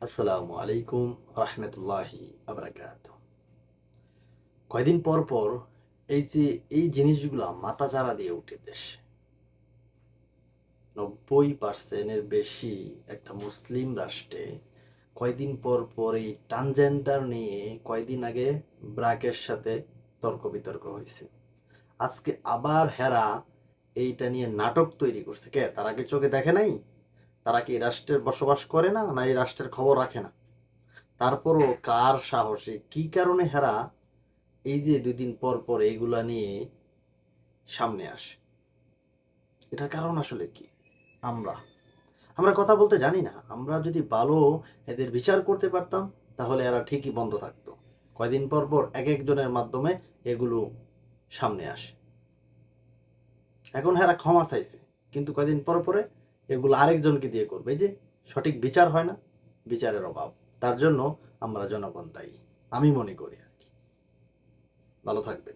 আসসালামু আলাইকুম রহমতুল্লাহি আবরাকাত। কয়দিন পর পর এই জিনিসগুলা মাথা চাড়া দিয়ে উঠে দেশে। 90% বেশি একটা মুসলিম রাষ্ট্রে কয়দিন পর পর এই ট্রান্সজেন্ডার নিয়ে কয়দিন আগে ব্রাকের সাথে তর্ক বিতর্ক হয়েছে। আজকে আবার হেরা এইটা নিয়ে নাটক তৈরি করছে। কে তারা কি চোখে দেখে নাই? তারা কি এই রাষ্ট্রের বসবাস করে না, না এই রাষ্ট্রের খবর রাখে না? তারপরও কার সাহসে কি কারণে হেরা এই যে 2 দিন পর পর এইগুলা নিয়ে সামনে আসে? এটার কারণ আসলে কি? আমরা আমরা কথা বলতে জানি না। আমরা যদি ভালো এদের বিচার করতে পারতাম তাহলে এরা ঠিকই বন্ধ থাকতো। কয়দিন পর পর এক একজনের মাধ্যমে এগুলো সামনে আসে। এখন এরা ক্ষমা চাইছে, কিন্তু কয়দিন পর পরে এগুলো আরেকজনকে দিয়ে করবে। এই যে সঠিক বিচার হয় না, বিচারের অভাব। তার জন্য আমরা জনগণ দায়ী, আমি মনে করি আর কি। ভালো থাকবেন।